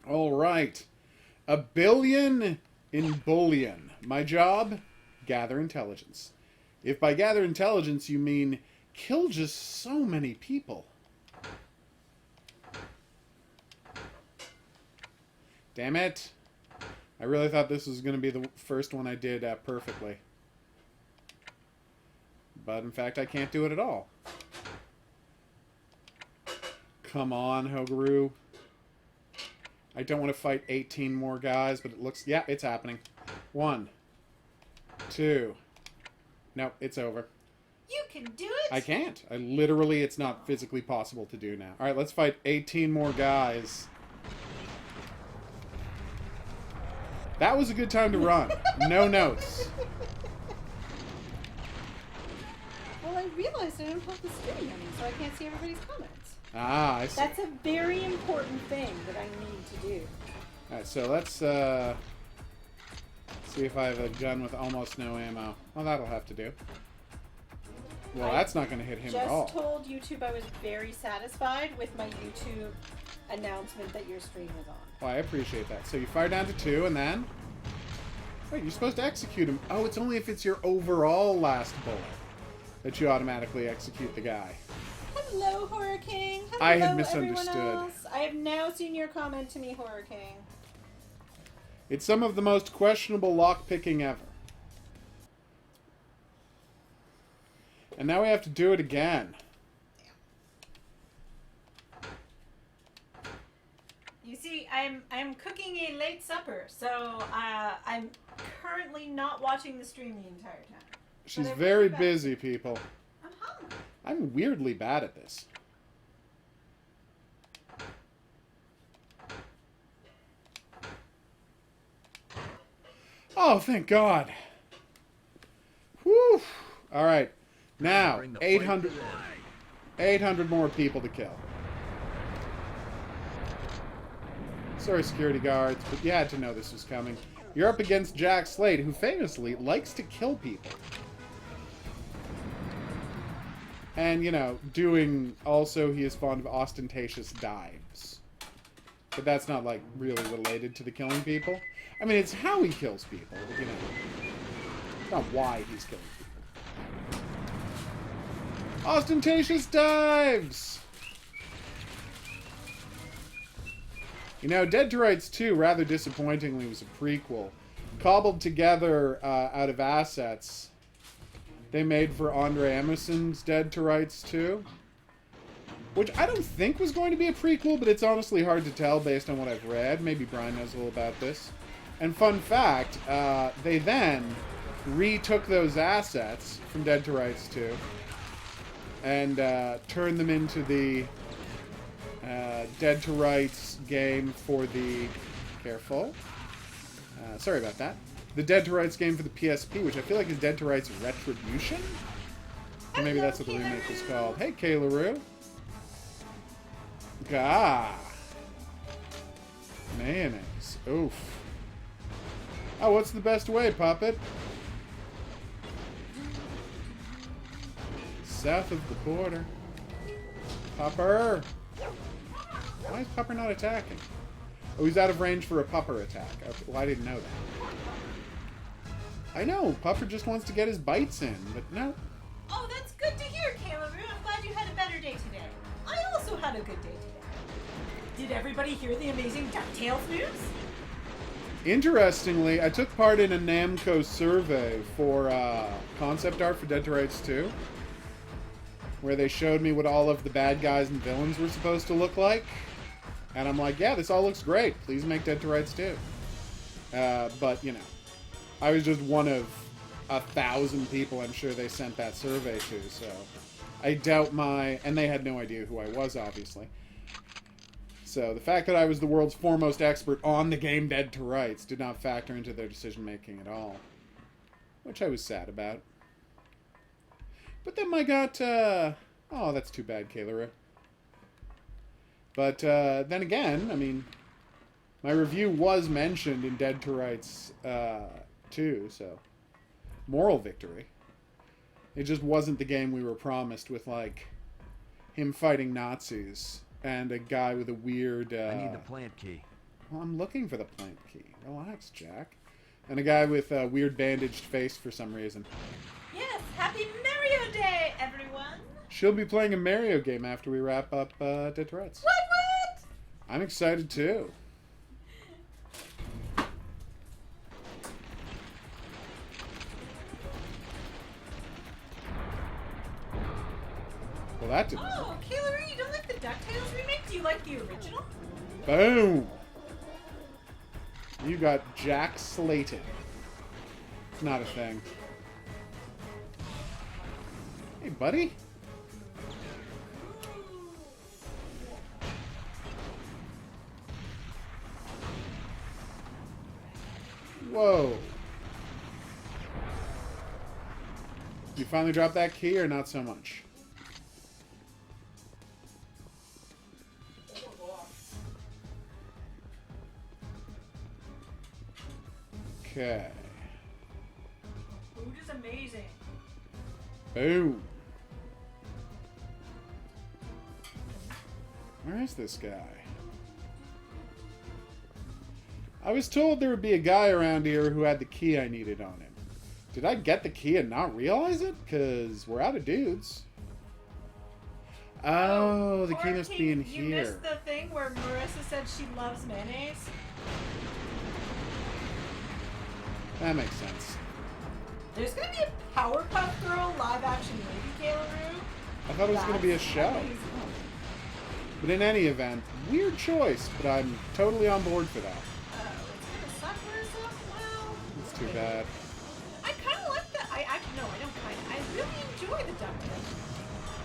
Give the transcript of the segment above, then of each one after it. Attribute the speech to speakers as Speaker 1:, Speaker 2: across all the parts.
Speaker 1: All right. A billion in bullion. My job? Gather intelligence. If by gather intelligence you mean kill just so many people. Damn it. I really thought this was going to be the first one I did perfectly. But in fact, I can't do it at all. Come on, Hogaru. I don't want to fight 18 more guys, but it looks... Yeah, it's happening. 1, 2. No, it's over.
Speaker 2: You can do it!
Speaker 1: I can't. Literally, it's not physically possible to do now. Alright, let's fight 18 more guys. That was a good time to run. No notes.
Speaker 2: Well, I realized I don't have the screen on me, so I can't see everybody's comments.
Speaker 1: Ah, I see.
Speaker 2: That's a very important thing that I need to do.
Speaker 1: Alright, so let's see if I have a gun with almost no ammo. Well, that'll have to do. Well, that's not going to hit him at all.
Speaker 2: Just told YouTube I was very satisfied with my YouTube announcement that your stream was on.
Speaker 1: Well, I appreciate that. So you fire down to 2, and then... Wait, you're supposed to execute him. Oh, it's only if it's your overall last bullet that you automatically execute the guy.
Speaker 2: Hello, Horror King. Hello,
Speaker 1: I had misunderstood.
Speaker 2: everyone else. I have now seen your comment to me, Horror King.
Speaker 1: It's some of the most questionable lockpicking ever. And now we have to do it again.
Speaker 2: You see, I'm cooking a late supper, so I'm currently not watching the stream the entire time.
Speaker 1: She's very busy, people.
Speaker 2: I'm hungry.
Speaker 1: I'm weirdly bad at this. Oh, thank God. Whew. All right. Now, 800 more people to kill. Sorry, security guards, but you had to know this was coming. You're up against Jack Slade, who famously likes to kill people. And, you know, he is fond of ostentatious dives. But that's not, like, really related to the killing people. I mean, it's how he kills people, but, you know. It's not why he's killing people. Ostentatious dives! You know, Dead to Rights 2, rather disappointingly, was a prequel. Cobbled together out of assets they made for Andre Emerson's Dead to Rights 2. Which I don't think was going to be a prequel, but it's honestly hard to tell based on what I've read. Maybe Brian knows a little about this. And fun fact, they then retook those assets from Dead to Rights 2 and turned them into the Dead to Rights game for the... Careful. Sorry about that. The Dead to Rights game for the PSP, which I feel like is Dead to Rights Retribution? Or maybe that's what the remake was called. Hey, Kaylaroo. Gah. Mayonnaise. Oof. Oh, what's the best way, Puppet? South of the border. Pupper. Why is Pupper not attacking? Oh, he's out of range for a Pupper attack. Well, I didn't know that. I know, Pupper just wants to get his bites in, but no.
Speaker 2: Oh, that's good to hear, Kaylaroo. I'm glad you had a better day today. I also had a good day today. Did everybody hear the amazing DuckTales news?
Speaker 1: Interestingly, I took part in a Namco survey for concept art for Dead to Rights 2, where they showed me what all of the bad guys and villains were supposed to look like. And I'm like, yeah, this all looks great. Please make Dead to Rights 2. But, you know, I was just one of 1,000 people I'm sure they sent that survey to, so I doubt and they had no idea who I was, obviously. So the fact that I was the world's foremost expert on the game Dead to Rights did not factor into their decision-making at all. Which I was sad about. But then I got, oh, that's too bad, Kaylara. But then again, I mean, my review was mentioned in Dead to Rights 2, so moral victory. It just wasn't the game we were promised with, like, him fighting Nazis and a guy with a weird...
Speaker 3: I need the plant key.
Speaker 1: Well, I'm looking for the plant key. Relax, Jack. And a guy with a weird bandaged face for some reason.
Speaker 2: Yes, happy Mario Day, everyone!
Speaker 1: She'll be playing a Mario game after we wrap up Dead to Rights.
Speaker 2: What?
Speaker 1: I'm excited too. Well, that didn't work.
Speaker 2: Oh, Kayla, you don't like the DuckTales remake? Do you like the original?
Speaker 1: Boom! You got Jack slated. It's not a thing. Hey, buddy. Whoa. You finally dropped that key or not so much? Okay.
Speaker 2: Food is amazing.
Speaker 1: Boom. Where is this guy? I was told there would be a guy around here who had the key I needed on him. Did I get the key and not realize it? Because we're out of dudes. Oh, the key must be in
Speaker 2: You
Speaker 1: here.
Speaker 2: missed the thing where Marissa said she loves mayonnaise.
Speaker 1: That makes sense.
Speaker 2: There's gonna be a Powerpuff Girl live-action movie, Kayla Rue.
Speaker 1: I thought it was going to be a
Speaker 2: That's
Speaker 1: show.
Speaker 2: amazing.
Speaker 1: But in any event, weird choice, but I'm totally on board for that.
Speaker 2: It's gonna suck Marissa. Well,
Speaker 1: It's too bad.
Speaker 2: I kind of like that. I don't kind of. I really enjoy the DuckTales.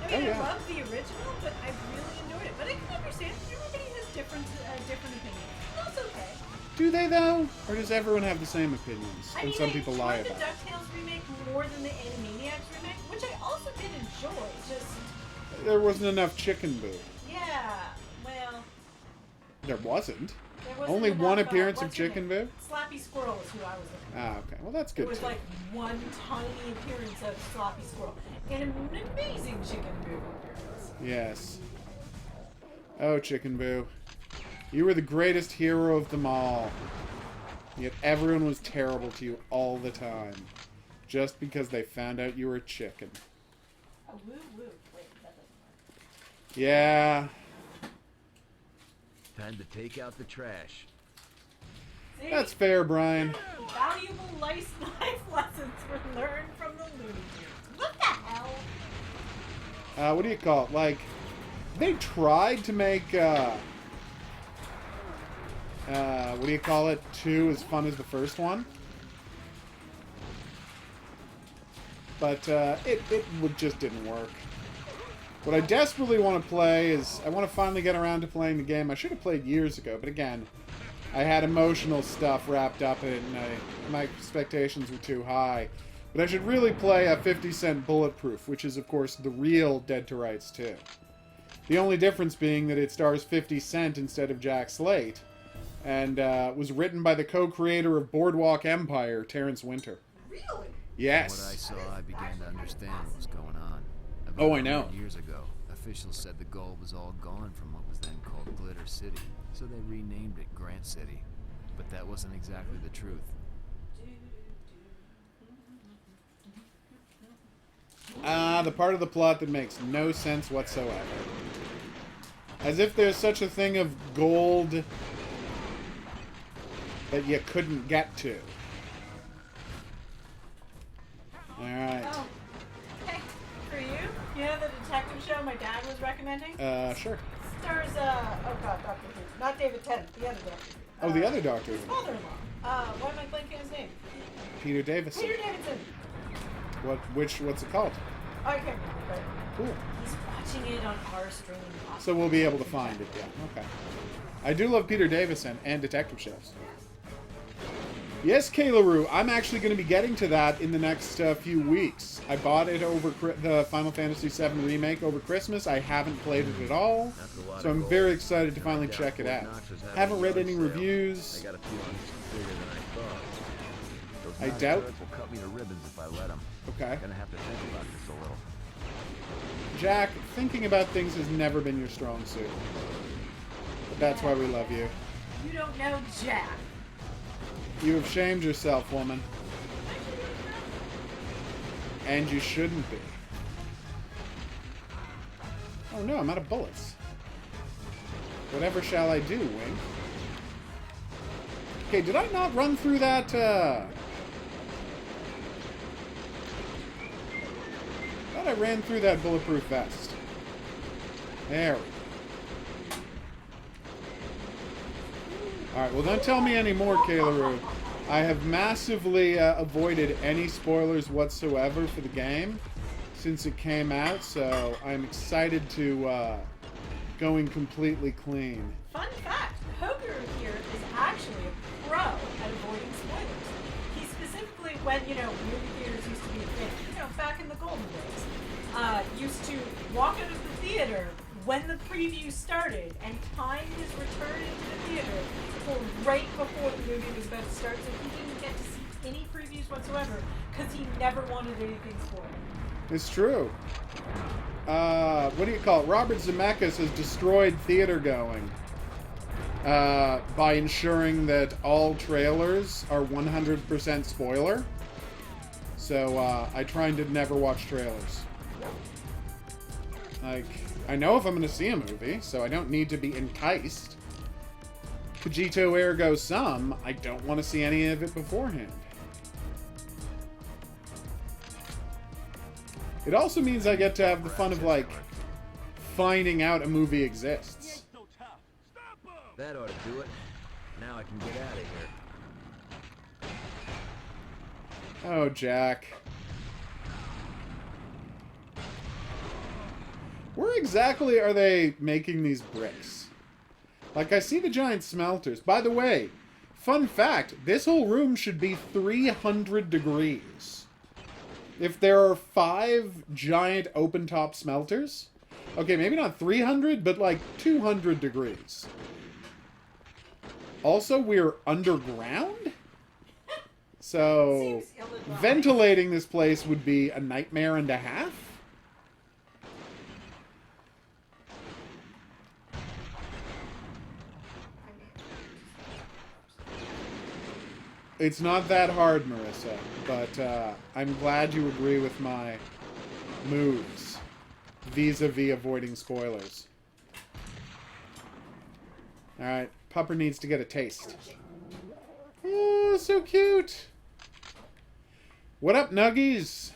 Speaker 2: I mean,
Speaker 1: Oh, yeah.
Speaker 2: I love the original, but I really enjoyed it. But I can understand everybody has different opinions. That's okay.
Speaker 1: Do they, though? Or does everyone have the same opinions?
Speaker 2: I
Speaker 1: And
Speaker 2: mean,
Speaker 1: some people lie
Speaker 2: I enjoyed
Speaker 1: about it.
Speaker 2: the DuckTales remake more than the Animaniacs remake, which I also did enjoy. Just,
Speaker 1: There wasn't enough Chicken Boo.
Speaker 2: yeah, well,
Speaker 1: There wasn't.
Speaker 2: there wasn't
Speaker 1: Only
Speaker 2: enough,
Speaker 1: one appearance of
Speaker 2: what's her
Speaker 1: Chicken
Speaker 2: name?
Speaker 1: Boo?
Speaker 2: Slappy Squirrel is who I was looking for.
Speaker 1: Ah, okay. Well, that's
Speaker 2: It
Speaker 1: good,
Speaker 2: was
Speaker 1: too.
Speaker 2: like one tiny appearance of Sloppy Squirrel. And an amazing Chicken Boo appearance.
Speaker 1: Yes. Oh, Chicken Boo. You were the greatest hero of them all. Yet everyone was terrible to you all the time. Just because they found out you were a chicken.
Speaker 2: Oh, woo woo. Wait, that doesn't work.
Speaker 1: Yeah.
Speaker 3: Time to take out the trash.
Speaker 2: See?
Speaker 1: That's fair, Brian.
Speaker 2: Valuable life lessons were learned from the Looney Tunes. What the hell?
Speaker 1: What do you call it? Like, they tried to make, what do you call it? 2 as fun as the first one. But, it just didn't work. What I desperately want to play is, I want to finally get around to playing the game I should have played years ago, but again, I had emotional stuff wrapped up in it, and my expectations were too high. But I should really play a 50 Cent Bulletproof, which is, of course, the real Dead to Rights 2. The only difference being that it stars 50 Cent instead of Jack Slate, and was written by the co-creator of Boardwalk Empire, Terrence Winter.
Speaker 2: Really?
Speaker 3: From what I
Speaker 1: Yes.
Speaker 3: saw, I began to understand what was going on. About
Speaker 1: Oh, I know.
Speaker 3: 100 years ago, officials said the gold was all gone from what was then called Glitter City, so they renamed it Grant City. But that wasn't exactly the truth.
Speaker 1: The part of the plot that makes no sense whatsoever. As if there's such a thing of gold that you couldn't get to. Alright.
Speaker 2: Oh. Hey, for you? You know the detective show my dad was recommending?
Speaker 1: Sure.
Speaker 2: Stars, oh god, Dr. Who. Not David Tennant, the other Doctor Who.
Speaker 1: Oh, the other Doctor
Speaker 2: His
Speaker 1: Who.
Speaker 2: father-in-law. Why am I blanking his name?
Speaker 1: Peter Davison.
Speaker 2: Peter Davidson.
Speaker 1: What's it called?
Speaker 2: Oh, I can't remember, but
Speaker 1: Cool.
Speaker 2: he's watching it on our stream.
Speaker 1: So we'll be able to find it, yeah. Okay. I do love Peter Davison and detective shows. Yes, Kayla Rue, I'm actually going to be getting to that in the next few weeks. I bought it over the Final Fantasy VII Remake over Christmas. I haven't played it at all, so I'm very excited to finally check it out. Haven't read any reviews.
Speaker 3: I got a few bigger than I thought. Those
Speaker 1: I
Speaker 3: knife
Speaker 1: doubt-
Speaker 3: threads will cut me to ribbons if I let them.
Speaker 1: Okay.
Speaker 3: Gonna have to think about this a little.
Speaker 1: Jack, thinking about things has never been your strong suit. But that's why we love you.
Speaker 2: You don't know Jack.
Speaker 1: You have shamed yourself, woman. And you shouldn't be. Oh no, I'm out of bullets. Whatever shall I do, Wing? Okay, did I not run through that, thought I ran through that bulletproof vest. There we go. Alright, well don't tell me any more, Kailaru. I have massively avoided any spoilers whatsoever for the game since it came out, so I'm excited to going completely clean.
Speaker 2: Fun fact, Hoger here is actually a pro at avoiding spoilers. He specifically, when, movie theaters used to be a thing, back in the golden days, used to walk out of the theater when the preview started and time his return into the theater for right before the movie was about to start, so he didn't get to see any previews whatsoever because he never wanted anything spoiled.
Speaker 1: It's true. What do you call it? Robert Zemeckis has destroyed theater going by ensuring that all trailers are 100% spoiler. So I try to never watch trailers. Like, I know if I'm going to see a movie, so I don't need to be enticed. Cogito ergo sum, I don't want to see any of it beforehand. It also means I get to have the fun of, like, finding out a movie exists.
Speaker 3: That ought to do it. Now I can get out of here.
Speaker 1: Oh, Jack. Where exactly are they making these bricks? Like, I see the giant smelters. By the way, fun fact, this whole room should be 300 degrees. If there are 5 giant open-top smelters, okay, maybe not 300, but like 200 degrees. Also, we're underground? So, ventilating this place would be a nightmare and a half? It's not that hard, Marissa, but I'm glad you agree with my moves vis-a-vis avoiding spoilers. Alright, Pupper needs to get a taste. Oh, so cute! What up, Nuggies?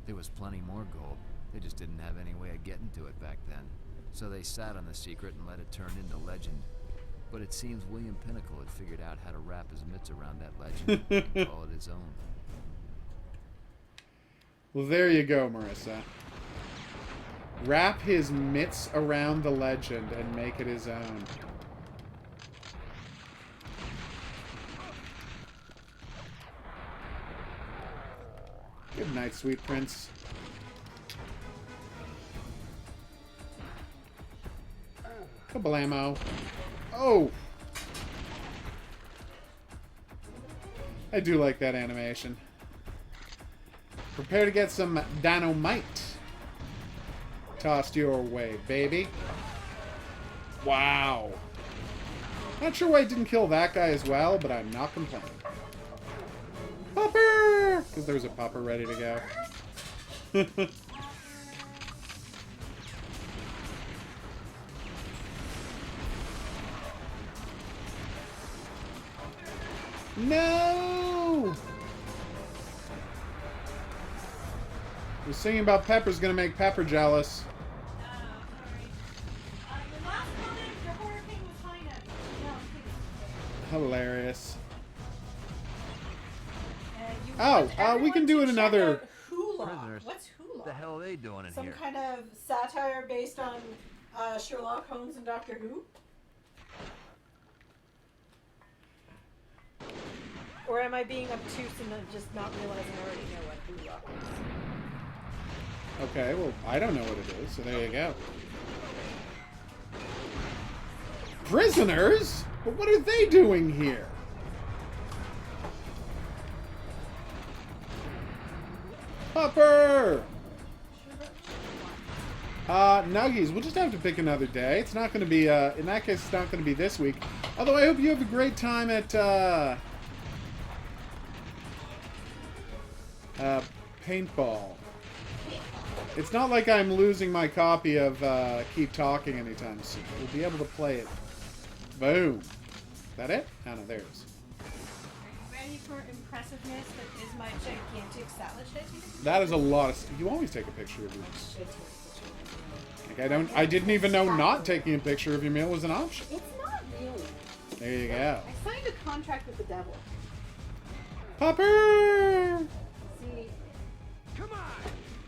Speaker 3: There was plenty more gold. They just didn't have any way of getting to it back then. So they sat on the secret and let it turn into legend. But it seems William Pinnacle had figured out how to wrap his mitts around that legend and call it his own.
Speaker 1: Well, there you go, Marissa. Wrap his mitts around the legend and make it his own. Good night, sweet prince. Kablamo. Oh! I do like that animation. Prepare to get some dynamite tossed your way, baby. Wow. Not sure why I didn't kill that guy as well, but I'm not complaining. Popper! Because there's a popper ready to go. No! We're singing about Pepper's gonna make Pepper jealous.
Speaker 2: The last comment, the horror king was fine at me. No, I'm kidding.
Speaker 1: Hilarious.
Speaker 2: You
Speaker 1: Oh,
Speaker 2: want
Speaker 1: we
Speaker 2: everyone
Speaker 1: can do
Speaker 2: to
Speaker 1: it
Speaker 2: check
Speaker 1: another-
Speaker 2: out Hula.
Speaker 3: Prisoners.
Speaker 2: What's Hula?
Speaker 3: What the hell are they doing in
Speaker 2: Some
Speaker 3: here?
Speaker 2: kind of satire based on Sherlock Holmes and Doctor Who? Or am I being obtuse and just not realizing I already know what Hula is?
Speaker 1: Okay, well, I don't know what it is, so there you go. Prisoners? But what are they doing here? Popper! Nuggies, we'll just have to pick another day. It's not going to be, in that case, it's not going to be this week. Although I hope you have a great time at, paintball. It's not like I'm losing my copy of, Keep Talking anytime soon. We'll be able to play it. Boom. Is that it? Oh, no, there it is.
Speaker 2: Ready for impressiveness that is my gigantic salad shaking?
Speaker 1: That is a lot of... You always take a picture of yours. Like, I didn't even know not taking a picture of your meal was an option.
Speaker 4: It's not really.
Speaker 1: There you go.
Speaker 4: I signed a contract with the devil.
Speaker 1: Popper!
Speaker 4: See,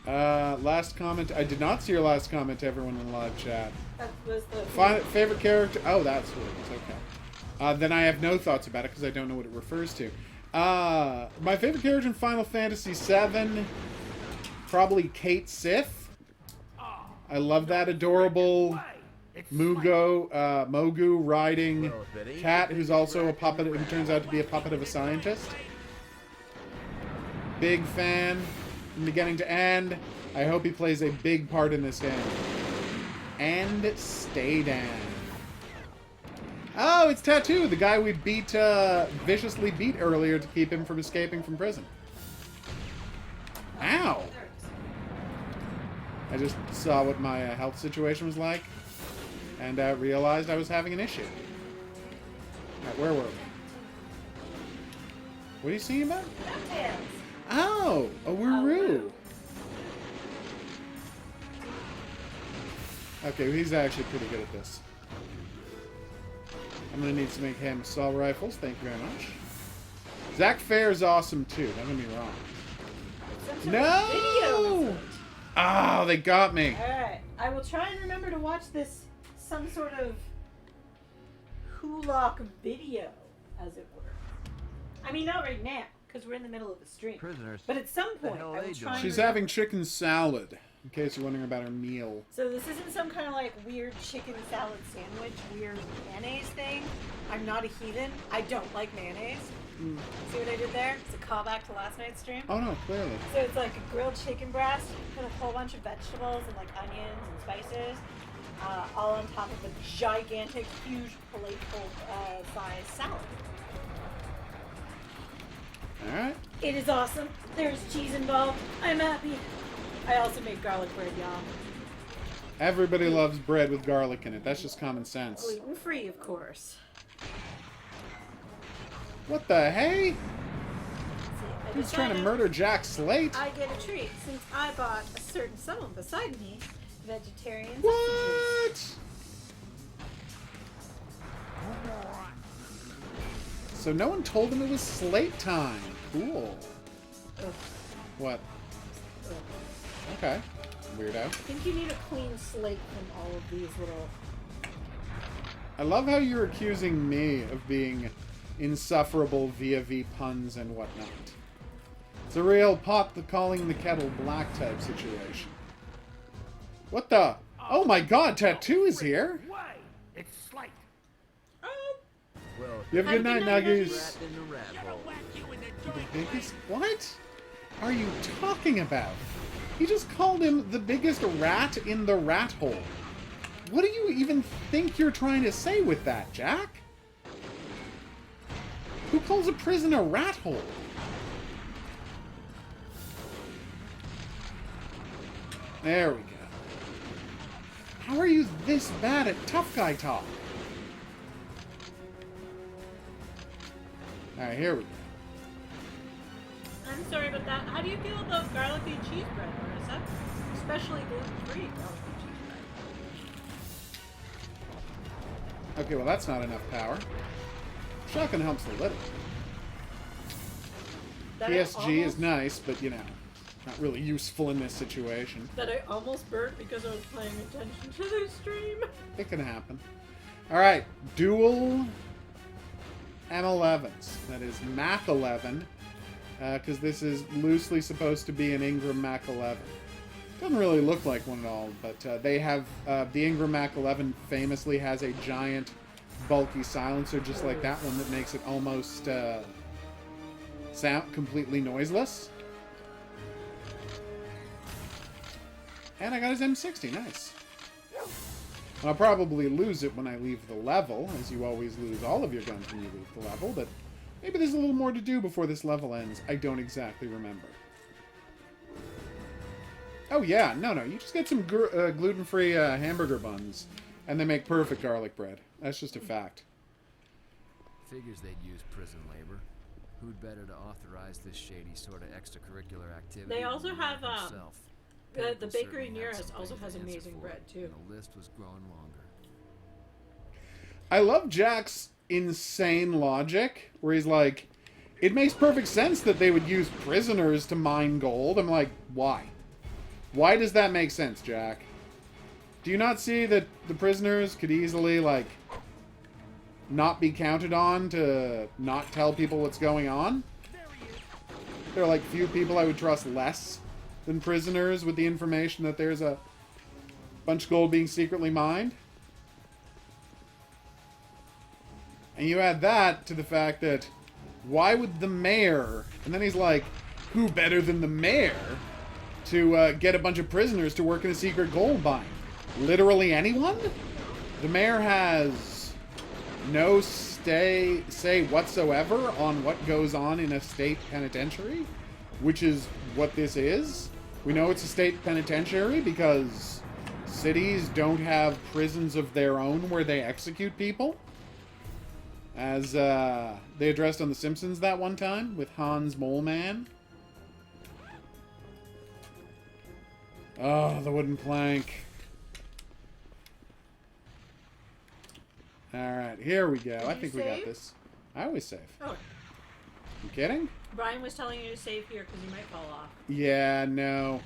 Speaker 1: Last comment. I did not see your last comment to everyone in the live chat.
Speaker 2: That was the
Speaker 1: Favorite character? Oh, that's what it is. Okay. Then I have no thoughts about it because I don't know what it refers to. My favorite character in Final Fantasy VII, probably Kate Sith. I love that adorable Mogu riding cat who's also a puppet, who turns out to be a puppet of a scientist. Big fan from beginning to end. I hope he plays a big part in this game. And stay down. Oh, it's Tattoo, the guy we viciously beat earlier to keep him from escaping from prison. Ow! I just saw what my health situation was like, and realized I was having an issue. Alright, where were we? What are you singing about?
Speaker 2: DuckTales.
Speaker 1: Oh, a Wuru. Okay, he's actually pretty good at this. I'm gonna need to make hand assault rifles. Thank you very much. Zach Fair is awesome too. Don't get me wrong.
Speaker 2: Some sort of video
Speaker 1: No! Oh, they got me.
Speaker 2: Alright, I will try and remember to watch this, some sort of Hulock video, as it were. I mean, not right now, because we're in the middle of the stream.
Speaker 3: Prisoners.
Speaker 2: But at some
Speaker 3: the
Speaker 2: point,
Speaker 3: hell
Speaker 2: I
Speaker 3: are
Speaker 2: will
Speaker 3: they
Speaker 2: try
Speaker 3: doing?
Speaker 2: and
Speaker 1: She's
Speaker 2: remember.
Speaker 1: having chicken salad, in case you're wondering about her meal.
Speaker 2: So this isn't some kind of like weird chicken salad sandwich, weird mayonnaise thing. I'm not a heathen. I don't like mayonnaise. See what I did there? It's a callback to last night's stream.
Speaker 1: Oh no, clearly.
Speaker 2: So it's like a grilled chicken breast with a whole bunch of vegetables and like onions and spices, all on top of a gigantic, huge plateful size salad.
Speaker 1: Alright.
Speaker 2: It is awesome. There's cheese involved. I'm happy. I also made garlic bread, y'all.
Speaker 1: Everybody loves bread with garlic in it. That's just common sense.
Speaker 2: Gluten free, of course.
Speaker 1: What the hey?
Speaker 2: See, I
Speaker 1: He's trying to
Speaker 2: decided
Speaker 1: murder Jack Slate.
Speaker 2: I get a treat since I bought a certain someone beside me vegetarian.
Speaker 1: What? So no one told him it was Slate time. Cool.
Speaker 2: Ugh.
Speaker 1: What?
Speaker 2: Ugh.
Speaker 1: Okay. Weirdo.
Speaker 2: I think you need a clean slate from all of these little.
Speaker 1: I love how you're accusing me of being insufferable via puns and whatnot. It's a real pot calling the kettle black type situation. What the? Oh my god, Tattoo is here!
Speaker 5: Why? It's Slate.
Speaker 2: Oh,
Speaker 3: Well,
Speaker 1: You have a good night, Nuggies.
Speaker 3: rat in the rat hole.
Speaker 1: The biggest? What are you talking about? He just called him the biggest rat in the rat hole. What do you even think you're trying to say with that, Jack? Who calls a prison a rat hole? There we go. How are you this bad at tough guy talk? Alright, here we go.
Speaker 2: I'm sorry about that. How do you feel about garlicky cheese bread, Marissa? Especially gluten-free garlicky cheese bread.
Speaker 1: Okay, well that's not enough power. Shotgun helps a little.
Speaker 2: That
Speaker 1: PSG is
Speaker 2: almost-
Speaker 1: nice, but you know, not really useful in this situation.
Speaker 2: That I almost burnt because I was paying attention to the stream.
Speaker 1: It can happen. Alright, dual M11s. That is Mac 11, because this is loosely supposed to be an Ingram Mac 11. Doesn't really look like one at all, but they have, the Ingram Mac 11 famously has a giant, bulky silencer just like that one that makes it almost sound completely noiseless. And I got his M60. Nice. I'll probably lose it when I leave the level, as you always lose all of your guns when you leave the level, but maybe there's a little more to do before this level ends. I don't exactly remember. Oh yeah, no, you just get some gluten-free hamburger buns, and they make perfect garlic bread. That's just a fact.
Speaker 3: Figures they'd use prison labor. Who'd better to authorize this shady sort of extracurricular activity?
Speaker 2: They also
Speaker 3: than
Speaker 2: have,
Speaker 3: himself?
Speaker 2: the
Speaker 3: Pinnacle
Speaker 2: bakery
Speaker 3: certainly
Speaker 2: near
Speaker 3: had
Speaker 2: us
Speaker 3: some
Speaker 2: also
Speaker 3: things
Speaker 2: has
Speaker 3: to answer
Speaker 2: amazing
Speaker 3: for,
Speaker 2: bread, too.
Speaker 3: and the list was growing longer.
Speaker 1: I love Jack's insane logic, where he's like, it makes perfect sense that they would use prisoners to mine gold. I'm like, why? Why does that make sense, Jack? Do you not see that the prisoners could easily, like, not be counted on to not tell people what's going on? There are, like, few people I would trust less than prisoners with the information that there's a bunch of gold being secretly mined. And you add that to the fact that why would the mayor... And then he's like, who better than the mayor to get a bunch of prisoners to work in a secret gold mine? Literally anyone? The mayor has no say whatsoever on what goes on in a state penitentiary, which is what this is. We know it's a state penitentiary because cities don't have prisons of their own where they execute people. As they addressed on The Simpsons that one time with Hans Moleman. Oh, the wooden plank. Alright, here we go. I
Speaker 2: you
Speaker 1: think we got
Speaker 2: save?
Speaker 1: this. I always save.
Speaker 2: Oh,
Speaker 1: You kidding?
Speaker 2: Brian was telling you to save here because you might fall off.
Speaker 1: Yeah, no.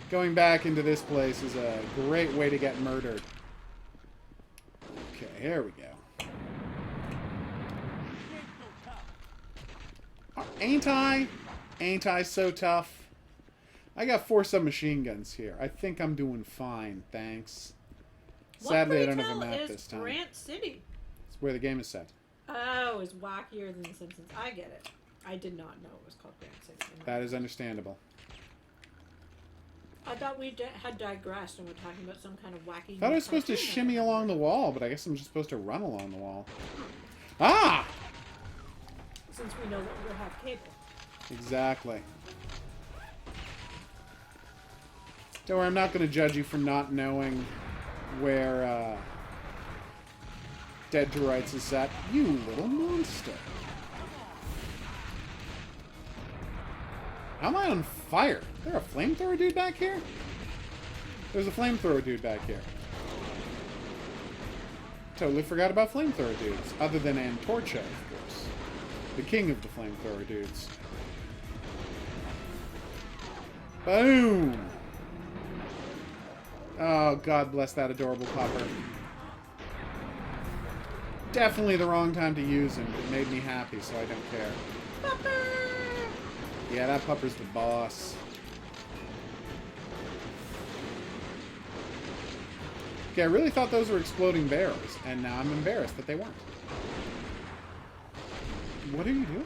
Speaker 1: Going back into this place is a great way to get murdered. Okay, here we go. Ain't I so tough? I got 4 submachine guns here. I think I'm doing fine, thanks. Sadly, I don't have a map
Speaker 2: is
Speaker 1: this time.
Speaker 2: Grant City?
Speaker 1: It's where the game is set.
Speaker 2: Oh, it's wackier than The Simpsons. I get it. I did not know it was called Grant City.
Speaker 1: That is understandable.
Speaker 2: I thought we had digressed and were talking about some kind of wacky...
Speaker 1: I thought I was supposed to shimmy along the wall, but I guess I'm just supposed to run along the wall. Ah!
Speaker 2: Since we know that we'll have cable.
Speaker 1: Exactly. Don't worry, I'm not going to judge you for not knowing where Dead to Rights is set. You little monster. How am I on fire? Is there a flamethrower dude back here? There's a flamethrower dude back here. Totally forgot about flamethrower dudes. Other than Antorcha, of course. The king of the flamethrower dudes. Boom! Oh, God bless that adorable pupper. Definitely the wrong time to use him, but it made me happy, so I don't care.
Speaker 2: Pupper!
Speaker 1: Yeah, that pupper's the boss. Okay, I really thought those were exploding barrels, and now I'm embarrassed that they weren't. What are you doing?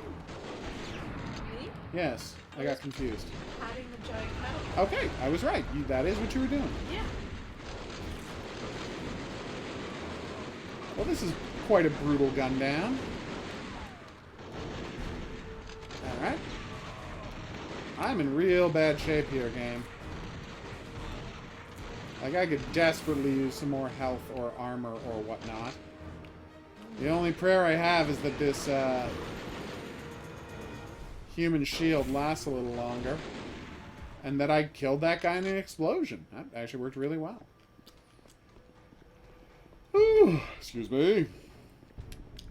Speaker 2: Me?
Speaker 1: Yes, I got confused.
Speaker 2: Patting the giant metal.
Speaker 1: Okay, I was right. That is what you were doing.
Speaker 2: Yeah.
Speaker 1: Well, this is quite a brutal gun down. Alright. I'm in real bad shape here, game. Like, I could desperately use some more health or armor or whatnot. The only prayer I have is that this human shield lasts a little longer. And that I killed that guy in an explosion. That actually worked really well. Whew, excuse me.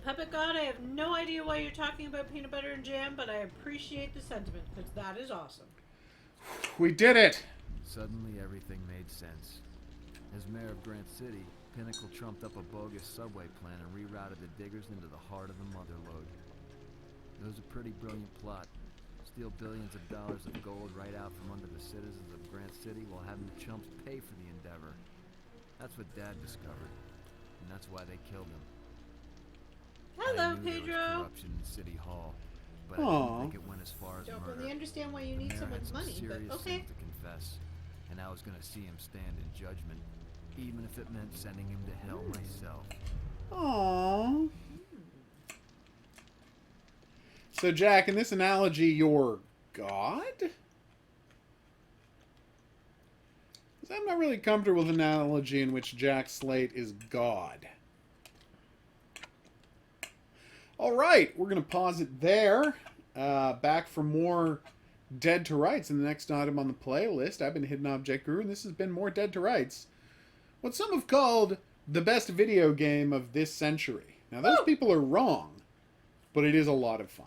Speaker 2: Puppet God, I have no idea why you're talking about peanut butter and jam, but I appreciate the sentiment, because that is awesome.
Speaker 1: We did it!
Speaker 3: Suddenly, everything made sense. As mayor of Grant City, Pinnacle trumped up a bogus subway plan and rerouted the diggers into the heart of the Motherlode. It was a pretty brilliant plot. Steal billions of dollars of gold right out from under the citizens of Grant City while having the chumps pay for the endeavor. That's what Dad discovered, and that's why they killed him.
Speaker 2: Hello,
Speaker 3: I knew there was
Speaker 2: Pedro.
Speaker 3: corruption in City Hall, but I
Speaker 1: Aw.
Speaker 3: didn't think it went as far as
Speaker 4: Don't
Speaker 3: murder.
Speaker 4: really understand why you
Speaker 3: The
Speaker 4: need
Speaker 3: mayor had
Speaker 4: someone's
Speaker 3: some
Speaker 4: money,
Speaker 3: serious
Speaker 4: but okay.
Speaker 3: sins to confess. and I was gonna see him stand in judgment, even if it meant sending him to hell myself.
Speaker 1: Aww. So, Jack, in this analogy, you're God? 'Cause I'm not really comfortable with an analogy in which Jack Slate is God. All right, we're going to pause it there. Back for more Dead to Rights in the next item on the playlist. I've been Hidden Object Guru, and this has been more Dead to Rights. What some have called the best video game of this century. Now, those people are wrong, but it is a lot of fun.